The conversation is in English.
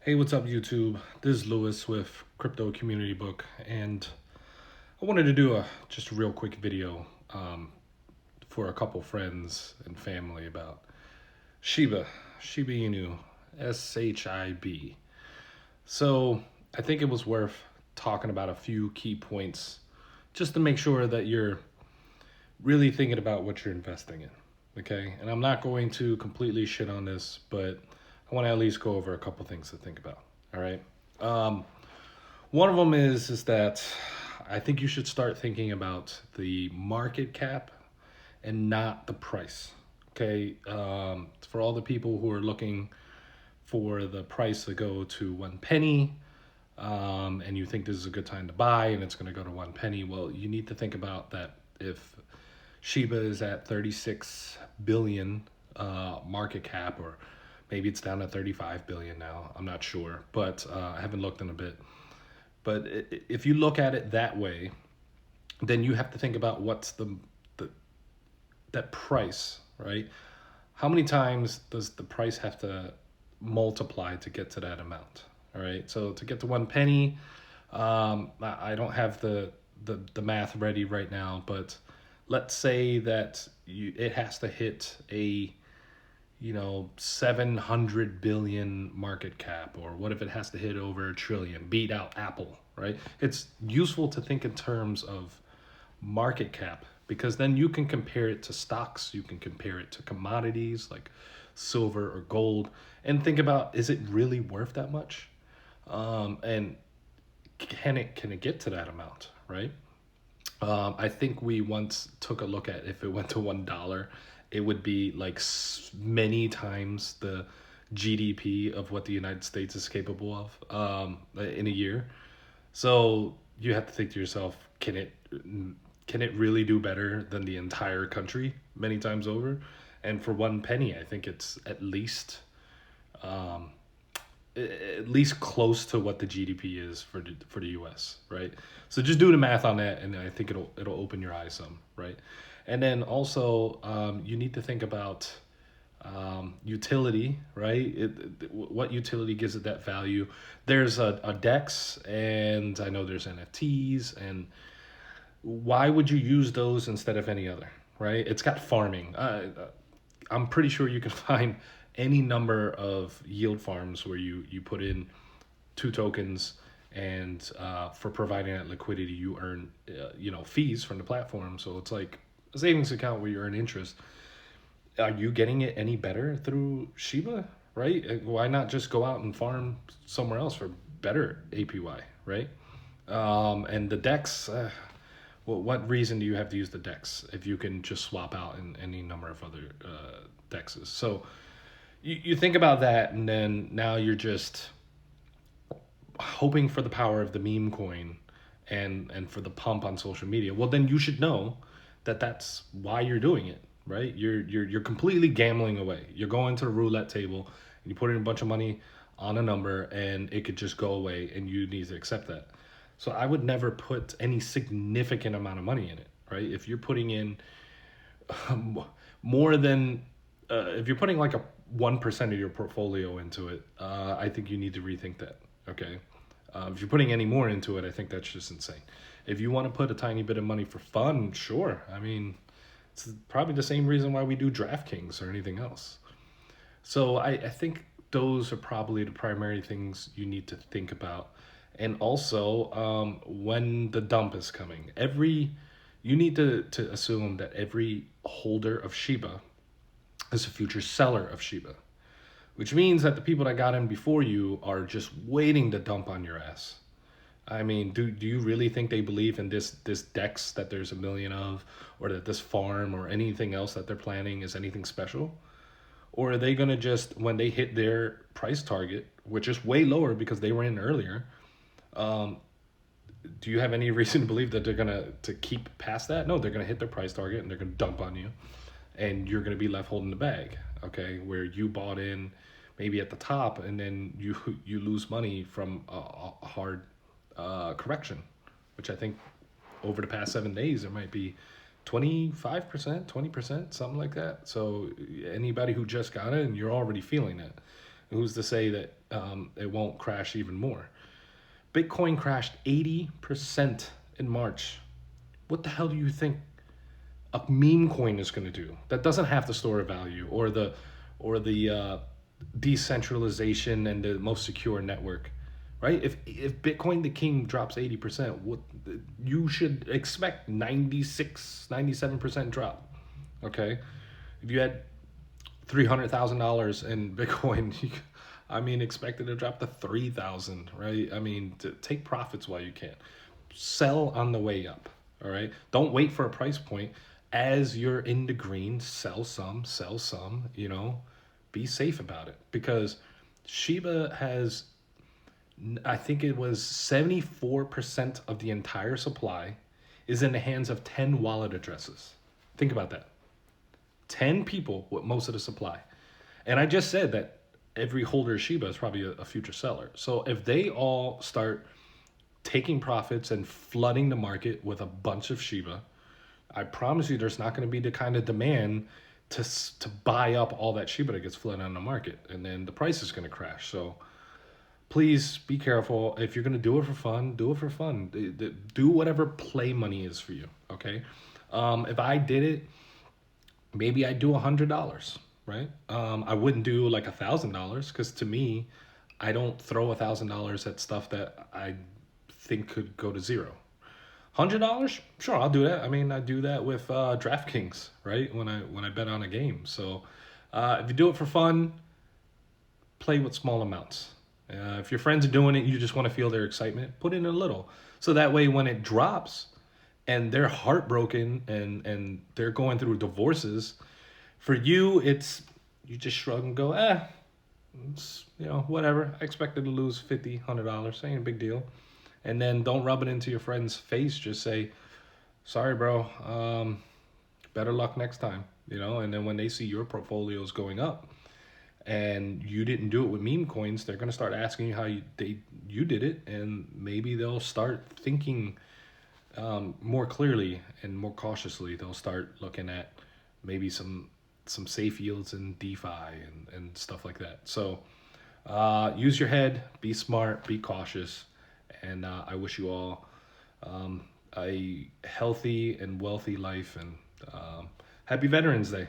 Hey, what's up, YouTube? This is Lewis with Crypto Community Book, and I wanted to do a just a real quick video for a couple friends and family about Shiba Inu, SHIB. So I think it was worth talking about a few key points just to make sure that you're really thinking about what you're investing in. Okay, and I'm not going to completely shit on this, but I want to at least go over a couple things to think about. All right. Um, One of them is that I think you should start thinking about the market cap and not the price. Okay, for all the people who are looking for the price to go to 1 penny, and you think this is a good time to buy and it's going to go to 1 penny, well, you need to think about that if Shiba is at 36 billion market cap, or maybe it's down to 35 billion now. I'm not sure, but I haven't looked in a bit. But if you look at it that way, then you have to think about what's the that price, right? How many times does the price have to multiply to get to that amount? All right. So to get to 1 penny, I don't have the math ready right now, but let's say that it has to hit a 700 billion market cap, or what if it has to hit over a trillion, beat out Apple, right? It's useful to think in terms of market cap, because then you can compare it to stocks, you can compare it to commodities like silver or gold, and think about, is it really worth that much? And can it get to that amount, right? I think we once took a look at, if it went to $1, it would be like many times the GDP of what the United States is capable of in a year. So you have to think to yourself, can it really do better than the entire country many times over? And for 1 penny, I think it's at least close to what the GDP is for the U.S. Right? So just do the math on that, and I think it'll open your eyes some, right? And then also, you need to think about utility, right? What utility gives it that value? There's a DEX, and I know there's NFTs, and why would you use those instead of any other, right? It's got farming. I'm pretty sure you can find any number of yield farms where you put in two tokens, and for providing that liquidity, you earn fees from the platform. So it's like a savings account where you earn interest. Are you getting it any better through Shiba, right? Why not just go out and farm somewhere else for better APY, right? And the DEX, well, what reason do you have to use the DEX if you can just swap out in any number of other DEXs? So you think about that, and then now you're just hoping for the power of the meme coin and for the pump on social media. Well, then you should know that that's why you're doing it, right? You're completely gambling away. You're going to the roulette table and you put in a bunch of money on a number, and it could just go away, and you need to accept that. So I would never put any significant amount of money in it, right? If you're putting in more than if you're putting like a 1% of your portfolio into it, I think you need to rethink that. Okay, if you're putting any more into it, I think that's just insane. If you want to put a tiny bit of money for fun, sure. I mean, it's probably the same reason why we do DraftKings or anything else. So I think those are probably the primary things you need to think about. And also, when the dump is coming, you need to assume that every holder of Shiba is a future seller of Shiba, which means that the people that got in before you are just waiting to dump on your ass. I mean, do you really think they believe in this DEX that there's a million of, or that this farm or anything else that they're planning is anything special? Or are they gonna just, when they hit their price target, which is way lower because they were in earlier, do you have any reason to believe that they're gonna to keep past that? No, they're gonna hit their price target and they're gonna dump on you, and you're gonna be left holding the bag. Okay, where you bought in maybe at the top, and then you lose money from a hard correction, which I think over the past 7 days there might be 25%, 20%, something like that. So anybody who just got it, and you're already feeling it. Who's to say that it won't crash even more? Bitcoin crashed 80% in March. What the hell do you think a meme coin is going to do? That doesn't have the store of value or the decentralization and the most secure network, right? If Bitcoin the king drops 80%, what you should expect 96, 97% drop. Okay, if you had $300,000 in Bitcoin, I mean, expect it to drop to 3,000, right? I mean, to take profits while you can. Sell on the way up, all right? Don't wait for a price point. As you're in the green, sell some, you know, be safe about it because Shiba has, I think it was 74% of the entire supply is in the hands of 10 wallet addresses. Think about that. 10 people with most of the supply. And I just said that every holder of Shiba is probably a future seller. So if they all start taking profits and flooding the market with a bunch of Shiba, I promise you there's not going to be the kind of demand to buy up all that Shiba that gets flooded on the market. And then the price is going to crash. So please be careful. If you're going to do it for fun, do it for fun. Do whatever play money is for you, okay? If I did it, maybe I'd do $100, right? I wouldn't do like $1,000 because to me, I don't throw $1,000 at stuff that I think could go to zero. $100, sure, I'll do that. I mean, I do that with DraftKings, right? When I bet on a game. So if you do it for fun, play with small amounts. If your friends are doing it, you just want to feel their excitement, put in a little. So that way, when it drops, and they're heartbroken and they're going through divorces, for you it's you just shrug and go, it's, you know, whatever. I expected to lose $50, $100, ain't a big deal. And then don't rub it into your friend's face. Just say, sorry bro, better luck next time, you know. And then when they see your portfolios going up and you didn't do it with meme coins, they're going to start asking you how you did it, and maybe they'll start thinking more clearly and more cautiously. They'll start looking at maybe some safe yields in DeFi and stuff like that. So use your head, be smart, be cautious, and I wish you all a healthy and wealthy life, and happy Veterans Day.